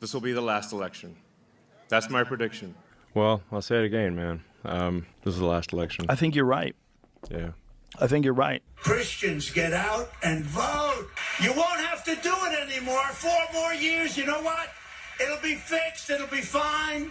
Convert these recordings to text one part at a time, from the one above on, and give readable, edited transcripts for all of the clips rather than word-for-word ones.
this will be the last election. That's my prediction. Well, I'll say it again, man. This is the last election. I think you're right. Yeah. I think you're right. Christians, get out and vote. You won't have to do it anymore. 4 more years, you know what? It'll be fixed. It'll be fine.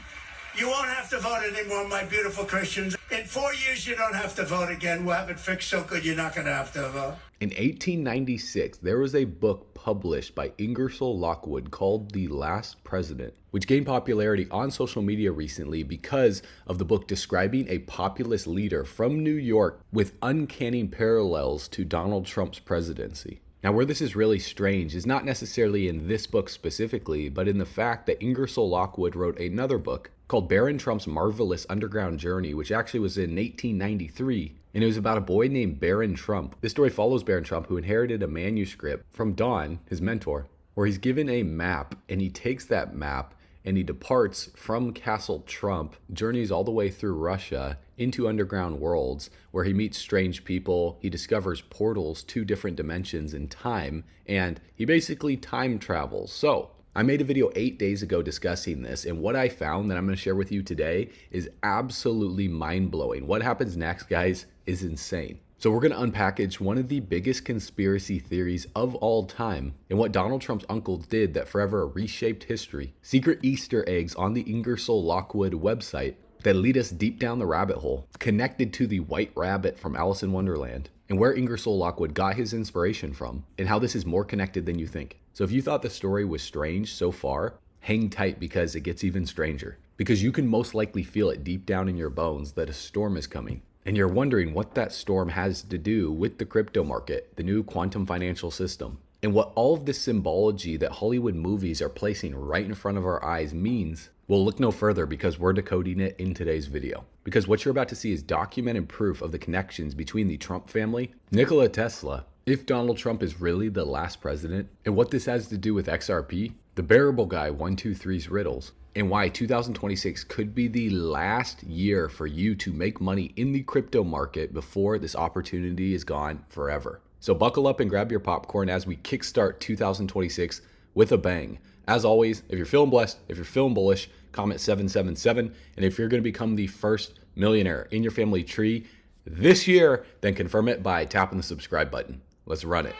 You won't have to vote anymore, my beautiful Christians. In 4 years, you don't have to vote again. We'll have it fixed so good you're not going to have to vote. In 1896, there was a book published by Ingersoll Lockwood called The Last President, which gained popularity on social media recently because of the book describing a populist leader from New York with uncanny parallels to Donald Trump's presidency. Now, where this is really strange is not necessarily in this book specifically, but in the fact that Ingersoll Lockwood wrote another book called Barron Trump's Marvelous Underground Journey, which actually was in 1893, and it was about a boy named Barron Trump. This story follows Barron Trump, who inherited a manuscript from Don, his mentor, where he's given a map, and he takes that map and he departs from Castle Trump, journeys all the way through Russia into underground worlds where he meets strange people, he discovers portals to different dimensions in time, and he basically time travels. So I made a video 8 days ago discussing this, and what I found that I'm going to share with you today is absolutely mind-blowing. What happens next, guys, is insane. So we're going to unpackage one of the biggest conspiracy theories of all time and what Donald Trump's uncles did that forever reshaped history. Secret Easter eggs on the Ingersoll Lockwood website that lead us deep down the rabbit hole, connected to the White Rabbit from Alice in Wonderland, and where Ingersoll Lockwood got his inspiration from, and how this is more connected than you think. So if you thought the story was strange so far, hang tight because it gets even stranger. Because you can most likely feel it deep down in your bones that a storm is coming. And you're wondering what that storm has to do with the crypto market, the new quantum financial system, and what all of this symbology that Hollywood movies are placing right in front of our eyes means. Well, look no further because we're decoding it in today's video. Because what you're about to see is documented proof of the connections between the Trump family, Nikola Tesla, if Donald Trump is really the last president, and what this has to do with XRP, the Bearable Guy 123's riddles, and why 2026 could be the last year for you to make money in the crypto market before this opportunity is gone forever. So buckle up and grab your popcorn as we kickstart 2026 with a bang. As always, if you're feeling blessed, if you're feeling bullish, comment 777. And if you're going to become the first millionaire in your family tree this year, then confirm it by tapping the subscribe button. Let's run it.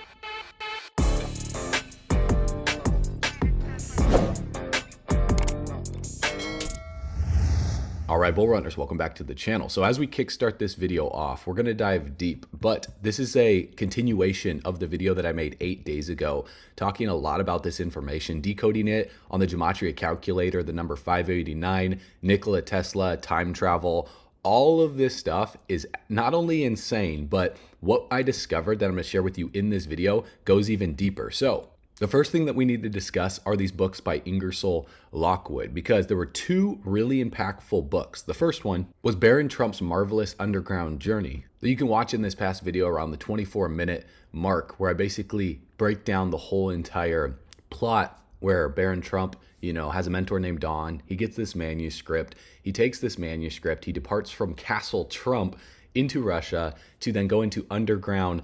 All right, bull runners, welcome back to the channel. So as we kickstart this video off, we're going to dive deep, but this is a continuation of the video that I made 8 days ago, talking a lot about this information, decoding it on the Gematria calculator, the number 589, Nikola Tesla, time travel. All of this stuff is not only insane, but what I discovered that I'm going to share with you in this video goes even deeper. So the first thing that we need to discuss are these books by Ingersoll Lockwood, because there were two really impactful books. The first one was Barron Trump's Marvelous Underground Journey that you can watch in this past video around the 24-minute mark, where I basically break down the whole entire plot where Barron Trump, has a mentor named Don. He gets this manuscript. He takes this manuscript. He departs from Castle Trump into Russia to then go into underground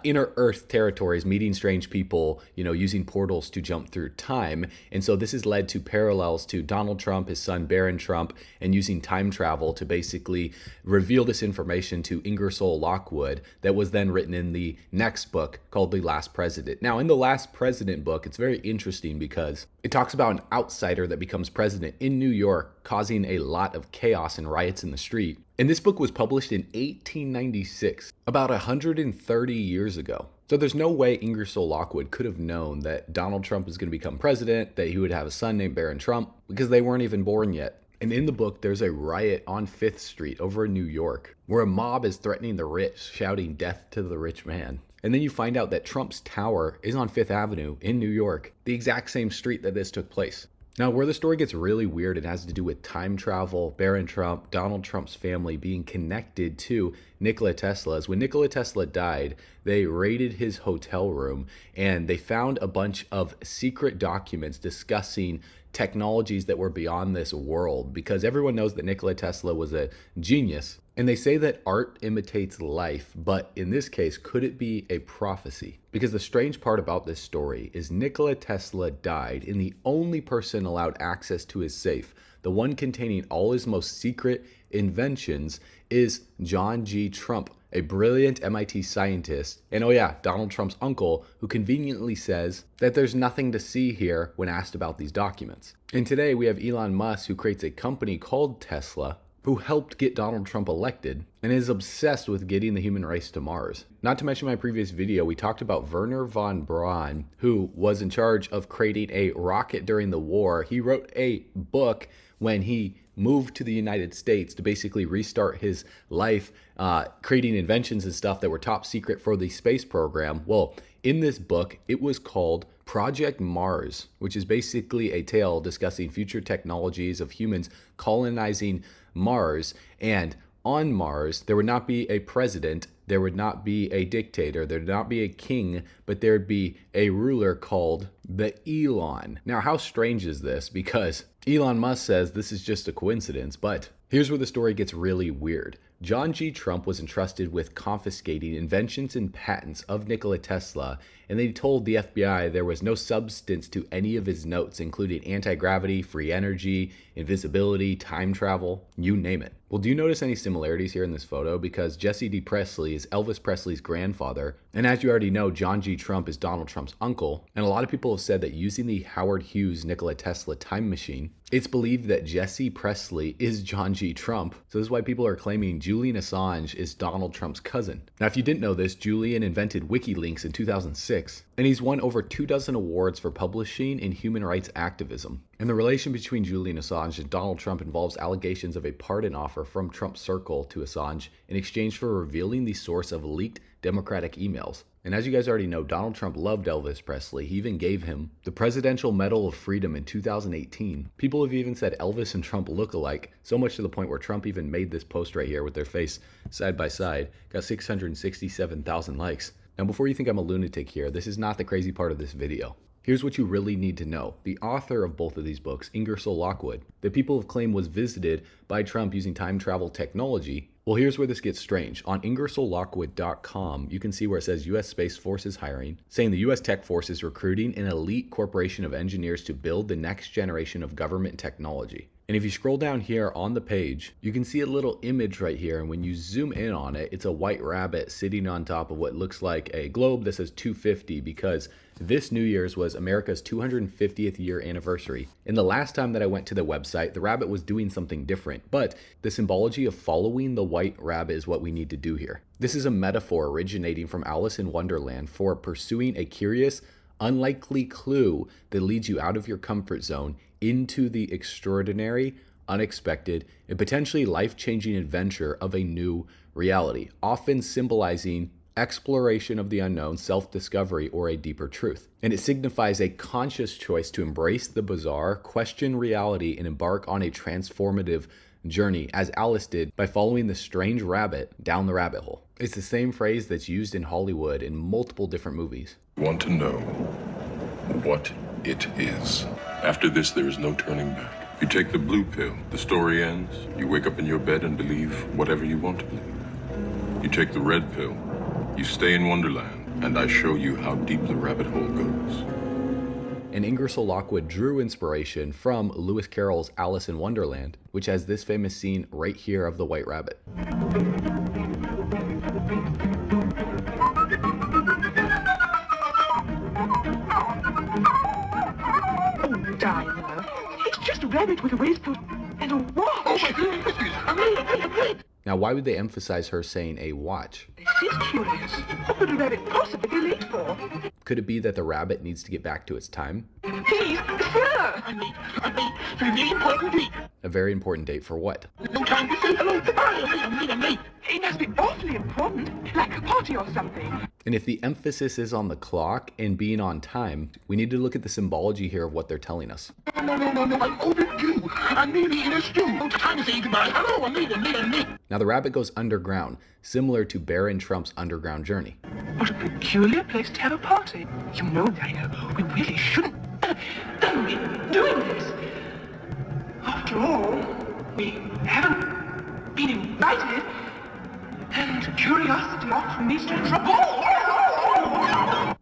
inner earth territories, meeting strange people, using portals to jump through time. And so this has led to parallels to Donald Trump, his son Barron Trump, and using time travel to basically reveal this information to Ingersoll Lockwood that was then written in the next book called The Last President. Now, in The Last President book, it's very interesting because it talks about an outsider that becomes president in New York, causing a lot of chaos and riots in the street. And this book was published in 1896, about 130 years ago. So there's no way Ingersoll Lockwood could have known that Donald Trump was going to become president, that he would have a son named Barron Trump, because they weren't even born yet. And in the book, there's a riot on 5th Street over in New York, where a mob is threatening the rich, shouting death to the rich man. And then you find out that Trump's tower is on 5th Avenue in New York, the exact same street that this took place. Now, where the story gets really weird, it has to do with time travel, Barron Trump, Donald Trump's family being connected to Nikola Tesla's. When Nikola Tesla died, they raided his hotel room and they found a bunch of secret documents discussing technologies that were beyond this world, because everyone knows that Nikola Tesla was a genius. And they say that art imitates life, but in this case, could it be a prophecy? Because the strange part about this story is Nikola Tesla died, and the only person allowed access to his safe, the one containing all his most secret inventions, is John G. Trump, a brilliant MIT scientist, and oh yeah, Donald Trump's uncle, who conveniently says that there's nothing to see here when asked about these documents. And today we have Elon Musk, who creates a company called Tesla, who helped get Donald Trump elected and is obsessed with getting the human race to Mars. Not to mention my previous video, we talked about Wernher von Braun, who was in charge of creating a rocket during the war. He wrote a book when he moved to the United States to basically restart his life, creating inventions and stuff that were top secret for the space program. Well, in this book, it was called Project Mars, which is basically a tale discussing future technologies of humans colonizing Mars. And on Mars, there would not be a president, there would not be a dictator, there would not be a king, but there would be a ruler called the Elon. Now, how strange is this? Because Elon Musk says this is just a coincidence, but here's where the story gets really weird. John G. Trump was entrusted with confiscating inventions and patents of Nikola Tesla, and they told the FBI there was no substance to any of his notes, including anti-gravity, free energy, invisibility, time travel, you name it. Well, do you notice any similarities here in this photo? Because Jesse D. Presley is Elvis Presley's grandfather, and as you already know, John G. Trump is Donald Trump's uncle, and a lot of people have said that using the Howard Hughes Nikola Tesla time machine, it's believed that Jesse Presley is John G. Trump. So this is why people are claiming Julian Assange is Donald Trump's cousin. Now, if you didn't know this, Julian invented WikiLeaks in 2006, and he's won over 24 awards for publishing and human rights activism. And the relation between Julian Assange and Donald Trump involves allegations of a pardon offer from Trump's circle to Assange in exchange for revealing the source of leaked Democratic emails. And as you guys already know, Donald Trump loved Elvis Presley. He even gave him the Presidential Medal of Freedom in 2018. People have even said Elvis and Trump look alike, so much to the point where Trump even made this post right here with their face side by side. Got 667,000 likes. Now, before you think I'm a lunatic here, this is not the crazy part of this video. Here's what you really need to know. The author of both of these books, Ingersoll Lockwood, that people have claimed was visited by Trump using time travel technology. Well, here's where this gets strange. On IngersollLockwood.com, you can see where it says U.S. Space Force is hiring, saying the U.S. Tech Force is recruiting an elite corporation of engineers to build the next generation of government technology. And if you scroll down here on the page, you can see a little image right here. And when you zoom in on it, it's a white rabbit sitting on top of what looks like a globe that says 250, because this New Year's was America's 250th year anniversary. And the last time that I went to the website, the rabbit was doing something different. But the symbology of following the white rabbit is what we need to do here. This is a metaphor originating from Alice in Wonderland for pursuing a curious, unlikely clue that leads you out of your comfort zone into the extraordinary, unexpected, and potentially life-changing adventure of a new reality, often symbolizing exploration of the unknown, self-discovery, or a deeper truth. And it signifies a conscious choice to embrace the bizarre, question reality, and embark on a transformative journey, as Alice did by following the strange rabbit down the rabbit hole. It's the same phrase that's used in Hollywood in multiple different movies. Want to know what it is. After this, there is no turning back. You take the blue pill, the story ends. You wake up in your bed and believe whatever you want to believe. You take the red pill, you stay in Wonderland, and I show you how deep the rabbit hole goes. And Ingersoll Lockwood drew inspiration from Lewis Carroll's Alice in Wonderland, which has this famous scene right here of the white rabbit. It's just a rabbit with a waistcoat and a watch. Oh my goodness. Now, why would they emphasize her saying a watch? This is curious. What could a rabbit possibly be late for? Could it be that the rabbit needs to get back to its time? Please, sir. I need a really important date. A very important date for what? No time to say hello. I'm late. It must be awfully important, like a party or something. And if the emphasis is on the clock and being on time, we need to look at the symbology here of what they're telling us. No, I'm overdue. I may be in a stew. No time to say goodbye. Hello, I'm late. Now the rabbit goes underground, similar to Barron Trump's underground journey. What a peculiar place to have a party. You know, Dino, we really shouldn't be doing this. After all, we haven't been invited But curiosity often leads to trouble.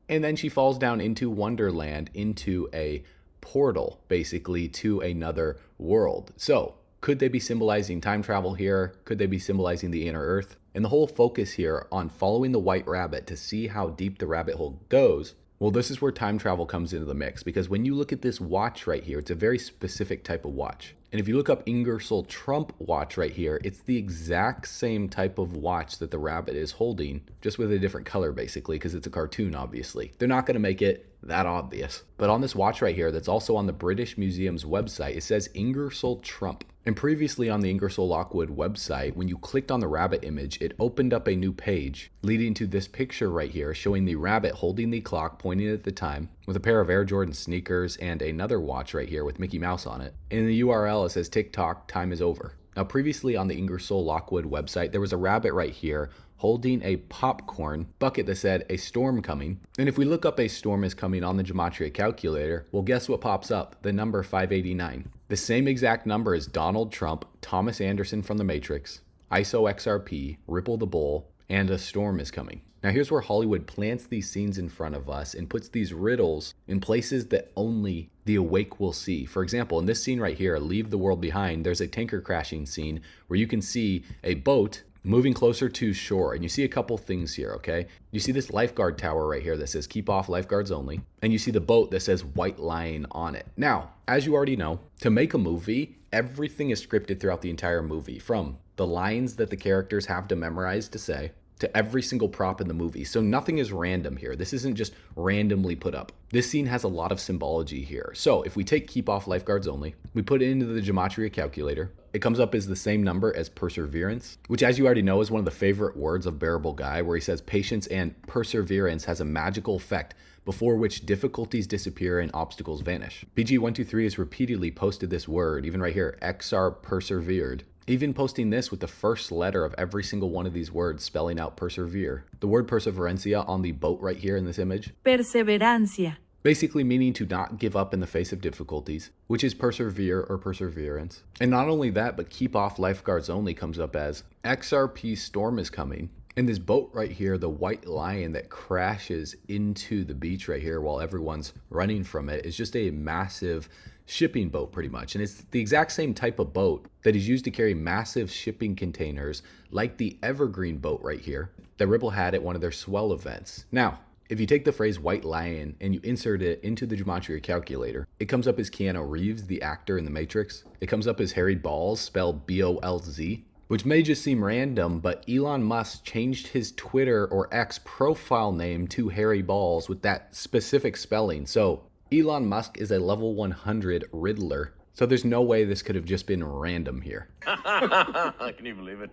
And then she falls down into Wonderland, into a portal, basically, to another world. So, could they be symbolizing time travel here? Could they be symbolizing the inner Earth? And the whole focus here on following the white rabbit to see how deep the rabbit hole goes, well, this is where time travel comes into the mix, because when you look at this watch right here, it's a very specific type of watch. And if you look up Ingersoll Trump watch right here, it's the exact same type of watch that the rabbit is holding, just with a different color basically, because it's a cartoon, obviously. They're not going to make it that obvious. But on this watch right here, that's also on the British Museum's website, it says Ingersoll Trump. And previously on the Ingersoll Lockwood website, when you clicked on the rabbit image, it opened up a new page leading to this picture right here showing the rabbit holding the clock pointing at the time with a pair of Air Jordan sneakers and another watch right here with Mickey Mouse on it. In the URL, it says TikTok, time is over. Now, previously on the Ingersoll Lockwood website, there was a rabbit right here holding a popcorn bucket that said a storm coming. And if we look up a storm is coming on the Gematria calculator, well, guess what pops up? The number 589. The same exact number as Donald Trump, Thomas Anderson from The Matrix, ISO XRP, Ripple the Bull, and a storm is coming. Now here's where Hollywood plants these scenes in front of us and puts these riddles in places that only the awake will see. For example, in this scene right here, Leave the World Behind, there's a tanker crashing scene where you can see a boat moving closer to shore, and you see a couple things here, okay? You see this lifeguard tower right here that says keep off lifeguards only, and you see the boat that says White Lion on it. Now, as you already know, to make a movie, everything is scripted throughout the entire movie, from the lines that the characters have to memorize to say, to every single prop in the movie. So nothing is random here. This isn't just randomly put up. This scene has a lot of symbology here. So if we take keep off lifeguards only, we put it into the Gematria calculator, it comes up as the same number as perseverance, which, as you already know, is one of the favorite words of Bearable Guy, where he says patience and perseverance has a magical effect before which difficulties disappear and obstacles vanish. PG123 has repeatedly posted this word, even right here, XR persevered, even posting this with the first letter of every single one of these words spelling out persevere. The word perseverancia on the boat right here in this image, Perseverancia. basically meaning to not give up in the face of difficulties, which is persevere or perseverance. And not only that, but keep off lifeguards only comes up as XRP storm is coming. And this boat right here, the White Lion that crashes into the beach right here while everyone's running from it, is just a massive shipping boat pretty much. And it's the exact same type of boat that is used to carry massive shipping containers like the Evergreen boat right here that Ripple had at one of their swell events. Now, if you take the phrase White Lion and you insert it into the Gematria calculator, it comes up as Keanu Reeves, the actor in The Matrix. It comes up as Harry Balls, spelled B-O-L-Z, which may just seem random, but Elon Musk changed his Twitter or X profile name to Harry Balls with that specific spelling. So Elon Musk is a level 100 Riddler. So there's no way this could have just been random here. Can you believe it?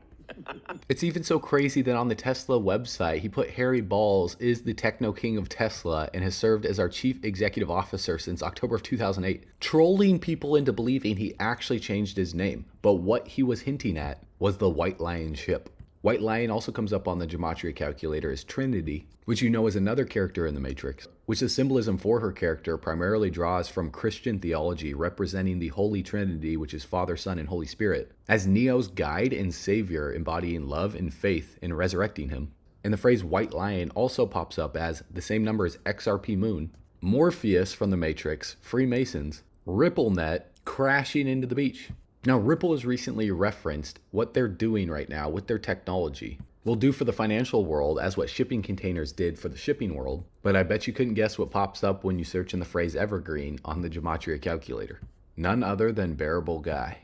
It's even so crazy that on the Tesla website, he put Harry Balls is the techno king of Tesla and has served as our chief executive officer since October of 2008, trolling people into believing he actually changed his name. But what he was hinting at was the White Lion ship. White Lion also comes up on the Gematria calculator as Trinity, which you know is another character in The Matrix, which the symbolism for her character primarily draws from Christian theology representing the Holy Trinity, which is Father, Son, and Holy Spirit, as Neo's guide and savior, embodying love and faith in resurrecting him. And the phrase White Lion also pops up as the same number as XRP Moon, Morpheus from The Matrix, Freemasons, RippleNet crashing into the beach. Now, Ripple has recently referenced what they're doing right now with their technology will do for the financial world as what shipping containers did for the shipping world, but I bet you couldn't guess what pops up when you search in the phrase Evergreen on the Gematria calculator. None other than Bearable Guy.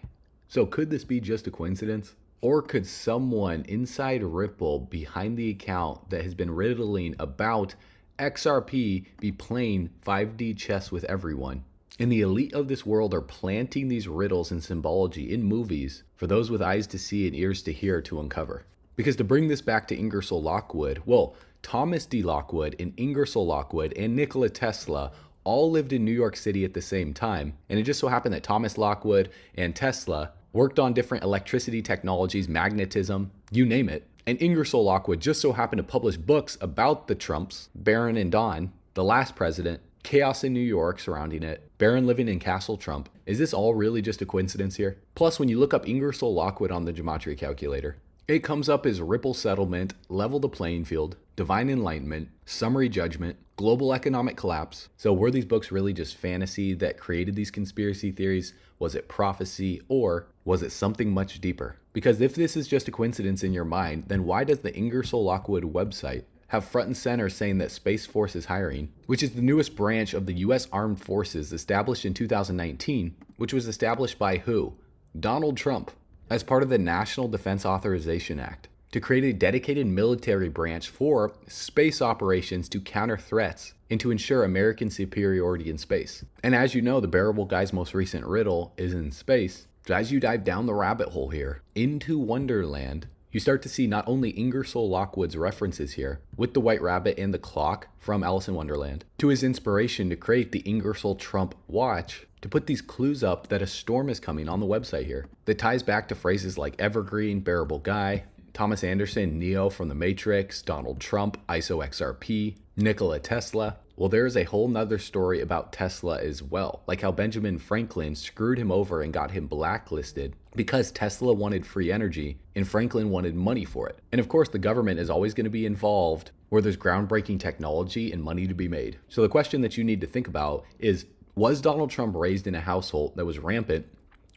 So could this be just a coincidence? Or could someone inside Ripple behind the account that has been riddling about XRP be playing 5D chess with everyone? And the elite of this world are planting these riddles and symbology in movies for those with eyes to see and ears to hear to uncover. Because to bring this back to Ingersoll Lockwood, well, Thomas D. Lockwood and Ingersoll Lockwood and Nikola Tesla all lived in New York City at the same time. And it just so happened that Thomas Lockwood and Tesla worked on different electricity technologies, magnetism, you name it. And Ingersoll Lockwood just so happened to publish books about the Trumps, Barron and Don, the last president, chaos in New York surrounding it, Barron living in Castle Trump. Is this all really just a coincidence here? Plus, when you look up Ingersoll Lockwood on the Gematria calculator, It comes up as Ripple Settlement, Level the Playing Field, Divine Enlightenment, Summary Judgment, Global Economic Collapse. So were these books really just fantasy that created these conspiracy theories? Was it prophecy, or was it something much deeper? Because if this is just a coincidence in your mind, then why does the Ingersoll Lockwood website have front and center saying that Space Force is hiring, which is the newest branch of the U.S. Armed Forces established in 2019, which was established by who? Donald Trump, as part of the National Defense Authorization Act, to create a dedicated military branch for space operations to counter threats and to ensure American superiority in space. And as you know, the Bearable Guy's most recent riddle is in space. So as you dive down the rabbit hole here into Wonderland, you start to see not only Ingersoll Lockwood's references here with the White Rabbit and the clock from Alice in Wonderland, to his inspiration to create the Ingersoll Trump watch, to put these clues up that a storm is coming on the website here that ties back to phrases like evergreen, Bearable Guy, Thomas Anderson, Neo from the Matrix, Donald Trump, ISO XRP, Nikola Tesla. Well, there is a whole nother story about Tesla as well, like how Benjamin Franklin screwed him over and got him blacklisted because Tesla wanted free energy and Franklin wanted money for it. And of course, the government is always going to be involved where there's groundbreaking technology and money to be made. So the question that you need to think about is, was Donald Trump raised in a household that was rampant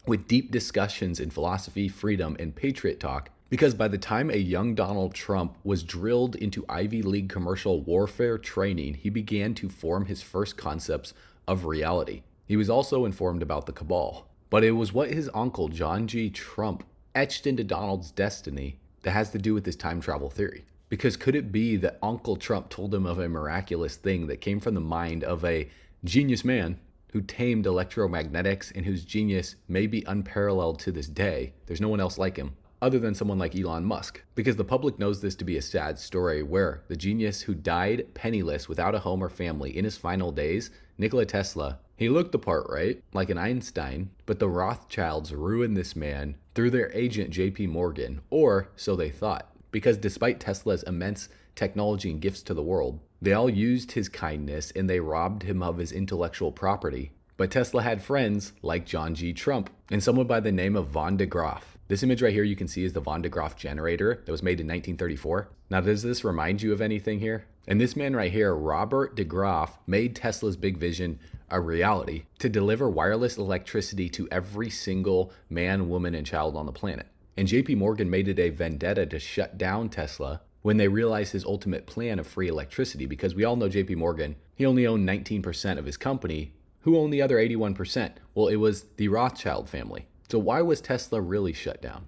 with deep discussions in philosophy, freedom, and patriot talk? Because by the time a young Donald Trump was drilled into Ivy League commercial warfare training, he began to form his first concepts of reality. He was also informed about the cabal. But it was what his uncle, John G. Trump, etched into Donald's destiny that has to do with this time travel theory. Because could it be that Uncle Trump told him of a miraculous thing that came from the mind of a genius man who tamed electromagnetics and whose genius may be unparalleled to this day? There's no one else like him, other than someone like Elon Musk, because the public knows this to be a sad story where the genius who died penniless without a home or family in his final days, Nikola Tesla, he looked the part, right? Like an Einstein, but the Rothschilds ruined this man through their agent JP Morgan, or so they thought, because despite Tesla's immense technology and gifts to the world, they all used his kindness and they robbed him of his intellectual property. But Tesla had friends like John G. Trump and someone by the name of Von de Graaff. This image right here you can see is the Von de Graaff generator that was made in 1934. Now, does this remind you of anything here? And this man right here, Robert de Graaff, made Tesla's big vision a reality to deliver wireless electricity to every single man, woman, and child on the planet. And JP Morgan made it a vendetta to shut down Tesla when they realized his ultimate plan of free electricity, because we all know JP Morgan, he only owned 19% of his company. Who owned the other 81%? Well, it was the Rothschild family. So why was Tesla really shut down?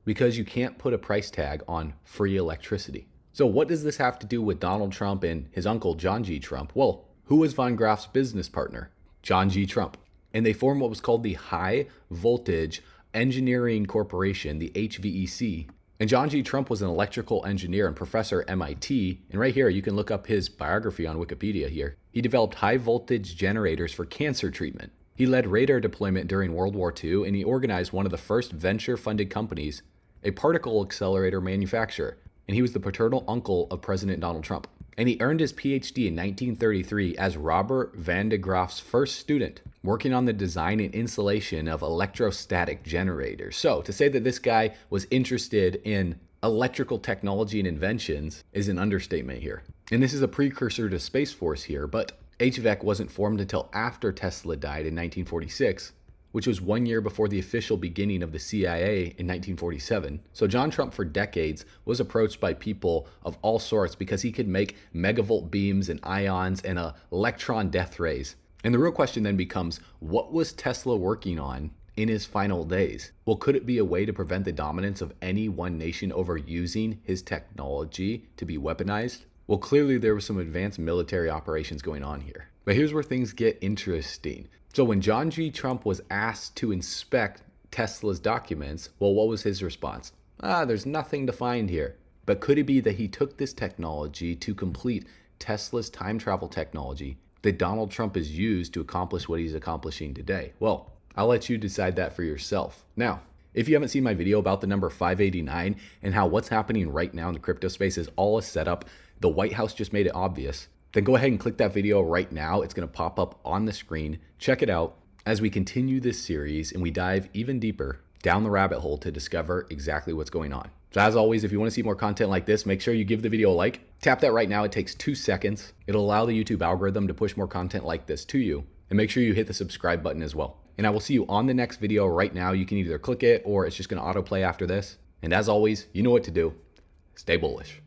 Because you can't put a price tag on free electricity. So what does this have to do with Donald Trump and his uncle, John G. Trump? Well, who was Von Graaff's business partner? John G. Trump. And they formed what was called the High Voltage Engineering Corporation, the HVEC. And John G. Trump was an electrical engineer and professor at MIT. And right here, you can look up his biography on Wikipedia here. He developed high voltage generators for cancer treatment. He led radar deployment during World War II, and he organized one of the first venture-funded companies, a particle accelerator manufacturer. And he was the paternal uncle of President Donald Trump. And he earned his PhD in 1933 as Robert Van de Graaff's first student, working on the design and installation of electrostatic generators. So to say that this guy was interested in electrical technology and inventions is an understatement here. And this is a precursor to Space Force here, but HVAC wasn't formed until after Tesla died in 1946, which was 1 year before the official beginning of the CIA in 1947. So John Trump for decades was approached by people of all sorts because he could make megavolt beams and ions and electron death rays. And the real question then becomes, what was Tesla working on in his final days? Well, could it be a way to prevent the dominance of any one nation over using his technology to be weaponized? Well, clearly there were some advanced military operations going on here. But here's where things get interesting. So when John G. Trump was asked to inspect Tesla's documents, well, what was his response? There's nothing to find here. But could it be that he took this technology to complete Tesla's time travel technology that Donald Trump has used to accomplish what he's accomplishing today? Well, I'll let you decide that for yourself. Now, if you haven't seen my video about the number 589 and how what's happening right now in the crypto space is all a setup, the White House just made it obvious, then go ahead and click that video right now. It's going to pop up on the screen. Check it out as we continue this series and we dive even deeper down the rabbit hole to discover exactly what's going on. So as always, if you want to see more content like this, make sure you give the video a like. Tap that right now. It takes 2 seconds. It'll allow the YouTube algorithm to push more content like this to you. And make sure you hit the subscribe button as well. And I will see you on the next video right now. You can either click it or it's just going to autoplay after this. And as always, you know what to do. Stay bullish.